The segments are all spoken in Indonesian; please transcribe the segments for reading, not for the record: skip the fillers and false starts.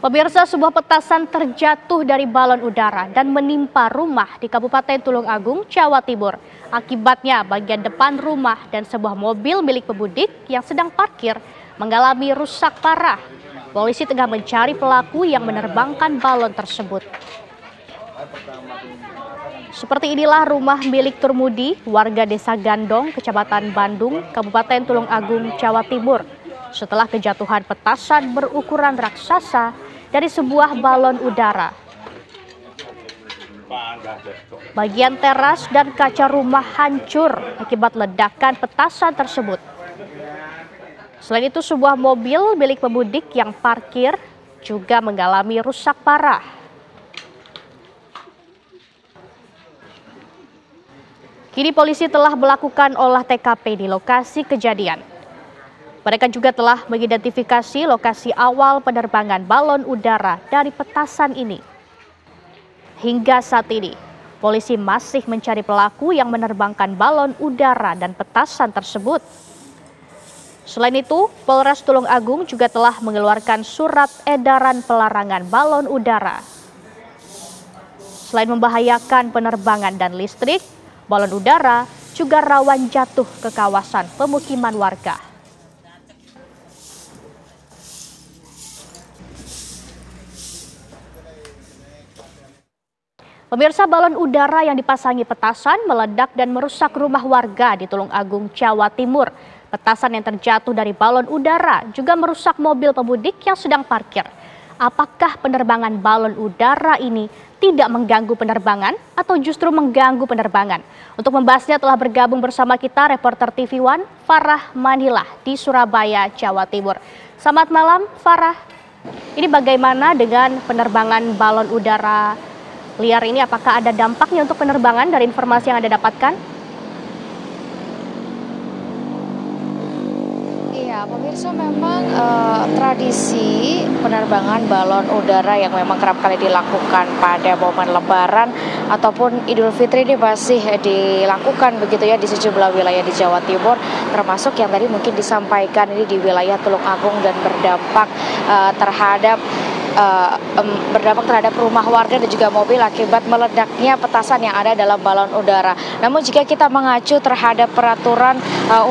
Pemirsa, sebuah petasan terjatuh dari balon udara dan menimpa rumah di Kabupaten Tulung Agung, Jawa Timur. Akibatnya bagian depan rumah dan sebuah mobil milik pemudik yang sedang parkir mengalami rusak parah. Polisi tengah mencari pelaku yang menerbangkan balon tersebut. Seperti inilah rumah milik Turmudi, warga Desa Gandong, Kecamatan Bandung, Kabupaten Tulung Agung, Jawa Timur. Setelah kejatuhan petasan berukuran raksasa dari sebuah balon udara. Bagian teras dan kaca rumah hancur akibat ledakan petasan tersebut. Selain itu, sebuah mobil milik pemudik yang parkir juga mengalami rusak parah. Kini polisi telah melakukan olah TKP di lokasi kejadian. Mereka juga telah mengidentifikasi lokasi awal penerbangan balon udara dari petasan ini. Hingga saat ini, polisi masih mencari pelaku yang menerbangkan balon udara dan petasan tersebut. Selain itu, Polres Tulung Agung juga telah mengeluarkan surat edaran pelarangan balon udara. Selain membahayakan penerbangan dan listrik, balon udara juga rawan jatuh ke kawasan pemukiman warga. Pemirsa, balon udara yang dipasangi petasan meledak dan merusak rumah warga di Tulung Agung, Jawa Timur. Petasan yang terjatuh dari balon udara juga merusak mobil pemudik yang sedang parkir. Apakah penerbangan balon udara ini tidak mengganggu penerbangan atau justru mengganggu penerbangan? Untuk membahasnya telah bergabung bersama kita reporter TV One Farah Manilah di Surabaya, Jawa Timur. Selamat malam, Farah. Ini bagaimana dengan penerbangan balon udara liar ini? Apakah ada dampaknya untuk penerbangan dari informasi yang Anda dapatkan? Iya, pemirsa, memang tradisi penerbangan balon udara yang memang kerap kali dilakukan pada momen Lebaran ataupun Idul Fitri ini masih dilakukan begitu ya di sejumlah wilayah di Jawa Timur, termasuk yang tadi mungkin disampaikan ini di wilayah Tulung Agung dan berdampak terhadap rumah warga dan juga mobil akibat meledaknya petasan yang ada dalam balon udara. Namun jika kita mengacu terhadap peraturan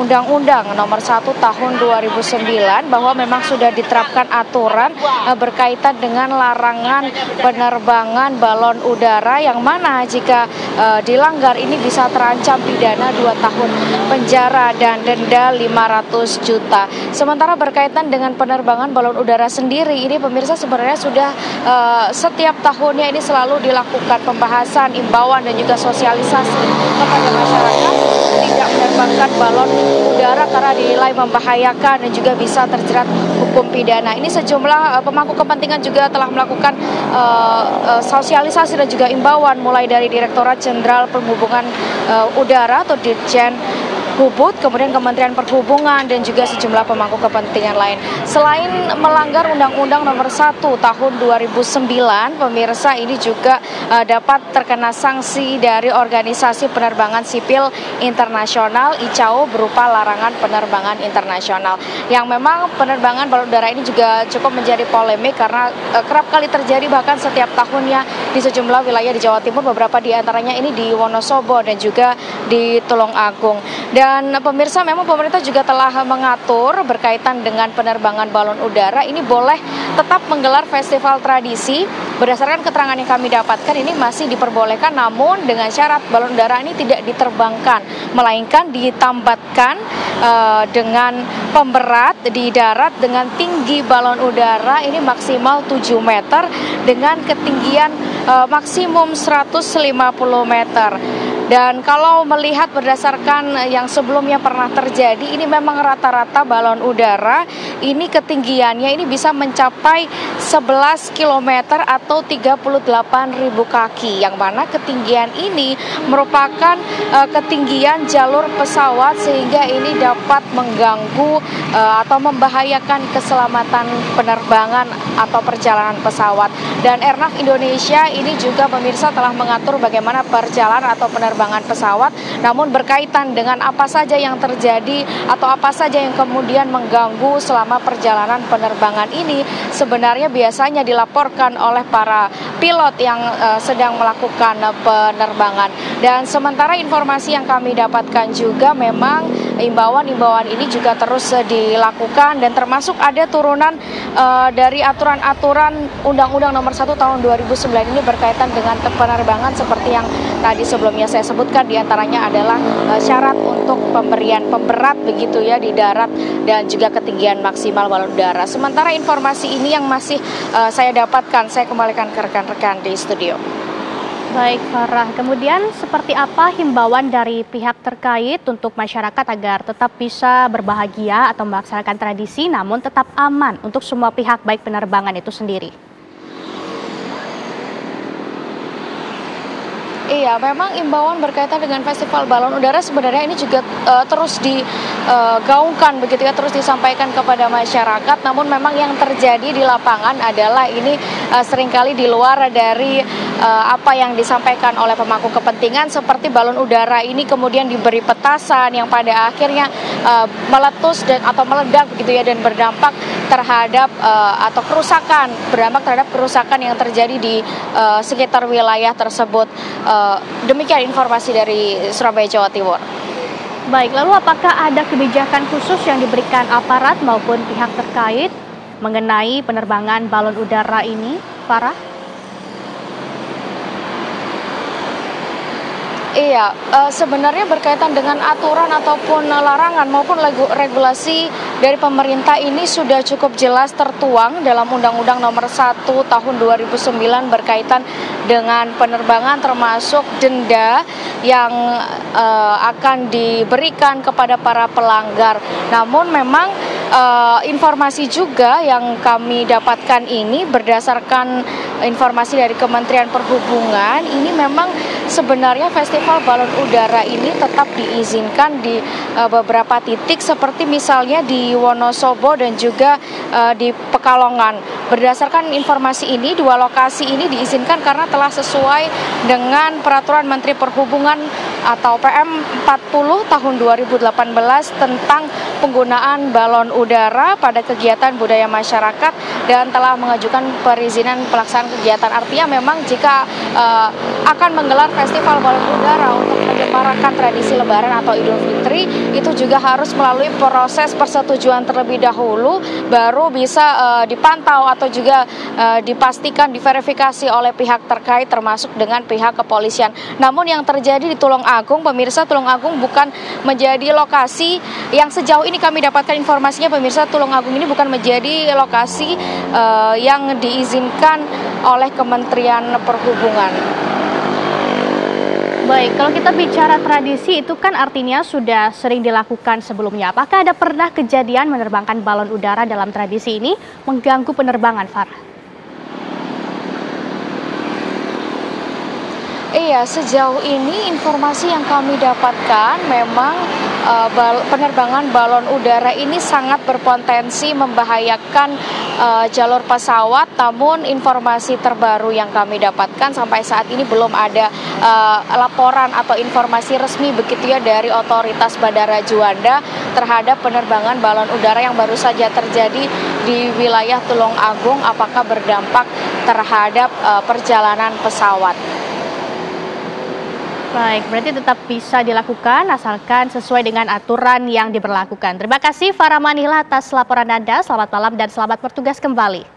Undang-Undang Nomor 1 Tahun 2009 bahwa memang sudah diterapkan aturan berkaitan dengan larangan penerbangan balon udara yang mana jika dilanggar ini bisa terancam pidana 2 tahun penjara dan denda 500 juta. Sementara berkaitan dengan penerbangan balon udara sendiri ini, pemirsa, sebenarnya sudah setiap tahunnya ini selalu dilakukan pembahasan, imbauan dan juga sosialisasi kepada masyarakat tidak menerbangkan balon udara karena dinilai membahayakan dan juga bisa terjerat hukum pidana. Ini sejumlah pemangku kepentingan juga telah melakukan sosialisasi dan juga imbauan mulai dari Direktorat Jenderal Perhubungan Udara atau Dirjen Hubud, kemudian Kementerian Perhubungan dan juga sejumlah pemangku kepentingan lain. Selain melanggar Undang-Undang Nomor 1 Tahun 2009, pemirsa, ini juga dapat terkena sanksi dari Organisasi Penerbangan Sipil Internasional (ICAO) berupa larangan penerbangan internasional. Yang memang penerbangan balon udara ini juga cukup menjadi polemik karena kerap kali terjadi bahkan setiap tahunnya di sejumlah wilayah di Jawa Timur, beberapa di antaranya ini di Wonosobo dan juga di Tulung Agung. Dan pemirsa, memang pemerintah juga telah mengatur berkaitan dengan penerbangan balon udara ini boleh tetap menggelar festival tradisi. Berdasarkan keterangan yang kami dapatkan ini masih diperbolehkan, namun dengan syarat balon udara ini tidak diterbangkan, melainkan ditambatkan dengan pemberat di darat dengan tinggi balon udara ini maksimal 7 meter dengan ketinggian maksimum 150 meter. Dan kalau melihat berdasarkan yang sebelumnya pernah terjadi, ini memang rata-rata balon udara ini ketinggiannya ini bisa mencapai 11 km atau 38.000 kaki, yang mana ketinggian ini merupakan ketinggian jalur pesawat sehingga ini dapat mengganggu atau membahayakan keselamatan penerbangan atau perjalanan pesawat. Dan Airnav Indonesia ini juga, pemirsa, telah mengatur bagaimana perjalanan atau penerbangan pesawat, namun berkaitan dengan apa saja yang terjadi atau apa saja yang kemudian mengganggu selama perjalanan penerbangan ini, sebenarnya biasanya dilaporkan oleh para pilot yang sedang melakukan penerbangan. Dan sementara informasi yang kami dapatkan juga memang imbauan ini juga terus dilakukan dan termasuk ada turunan dari aturan-aturan Undang-Undang Nomor 1 Tahun 2009 ini berkaitan dengan penerbangan seperti yang tadi sebelumnya saya sebutkan, diantaranya adalah syarat untuk pemberian pemberat begitu ya di darat dan juga ketinggian maksimal balon udara. Sementara informasi ini yang masih saya dapatkan, saya kembalikan ke rekan-rekan di studio. Baik Farah, kemudian seperti apa himbauan dari pihak terkait untuk masyarakat agar tetap bisa berbahagia atau melaksanakan tradisi namun tetap aman untuk semua pihak baik penerbangan itu sendiri? Iya, memang imbauan berkaitan dengan festival balon udara sebenarnya ini juga terus digaungkan begitu ya, terus disampaikan kepada masyarakat. Namun memang yang terjadi di lapangan adalah ini seringkali di luar dari apa yang disampaikan oleh pemangku kepentingan, seperti balon udara ini kemudian diberi petasan yang pada akhirnya meletus atau meledak begitu ya, dan berdampak terhadap atau berdampak terhadap kerusakan yang terjadi di sekitar wilayah tersebut. Demikian informasi dari Surabaya, Jawa Timur. Baik, lalu apakah ada kebijakan khusus yang diberikan aparat maupun pihak terkait mengenai penerbangan balon udara ini, Farah? Iya, sebenarnya berkaitan dengan aturan ataupun larangan maupun regulasi dari pemerintah ini sudah cukup jelas tertuang dalam Undang-Undang Nomor 1 Tahun 2009 berkaitan dengan penerbangan, termasuk denda yang akan diberikan kepada para pelanggar. Namun memang informasi juga yang kami dapatkan ini berdasarkan informasi dari Kementerian Perhubungan, ini memang sebenarnya festival balon udara ini tetap diizinkan di beberapa titik seperti misalnya di Wonosobo dan juga di Pekalongan. Berdasarkan informasi ini, dua lokasi ini diizinkan karena telah sesuai dengan Peraturan Menteri Perhubungan atau PM 40 tahun 2018 tentang penggunaan balon udara pada kegiatan budaya masyarakat dan telah mengajukan perizinan pelaksanaan kegiatan. Artinya memang jika akan menggelar festival balon udara untuk menyemarakan tradisi Lebaran atau Idul Fitri, itu juga harus melalui proses persetujuan terlebih dahulu, baru bisa dipantau atau juga dipastikan, diverifikasi oleh pihak terkait termasuk dengan pihak kepolisian. Namun yang terjadi di Tulungagung, pemirsa, Tulungagung bukan menjadi lokasi yang sejauh ini kami dapatkan informasinya, pemirsa, Tulungagung ini bukan menjadi lokasi yang diizinkan oleh Kementerian Perhubungan. Baik, kalau kita bicara tradisi itu kan artinya sudah sering dilakukan sebelumnya. Apakah ada pernah kejadian menerbangkan balon udara dalam tradisi ini mengganggu penerbangan, Farah? Iya, sejauh ini informasi yang kami dapatkan memang penerbangan balon udara ini sangat berpotensi membahayakan jalur pesawat. Namun informasi terbaru yang kami dapatkan sampai saat ini belum ada laporan atau informasi resmi begitu ya dari otoritas Bandara Juanda terhadap penerbangan balon udara yang baru saja terjadi di wilayah Tulungagung, apakah berdampak terhadap perjalanan pesawat. Baik, berarti tetap bisa dilakukan asalkan sesuai dengan aturan yang diberlakukan. Terima kasih Farah Manila atas laporan Anda. Selamat malam dan selamat bertugas kembali.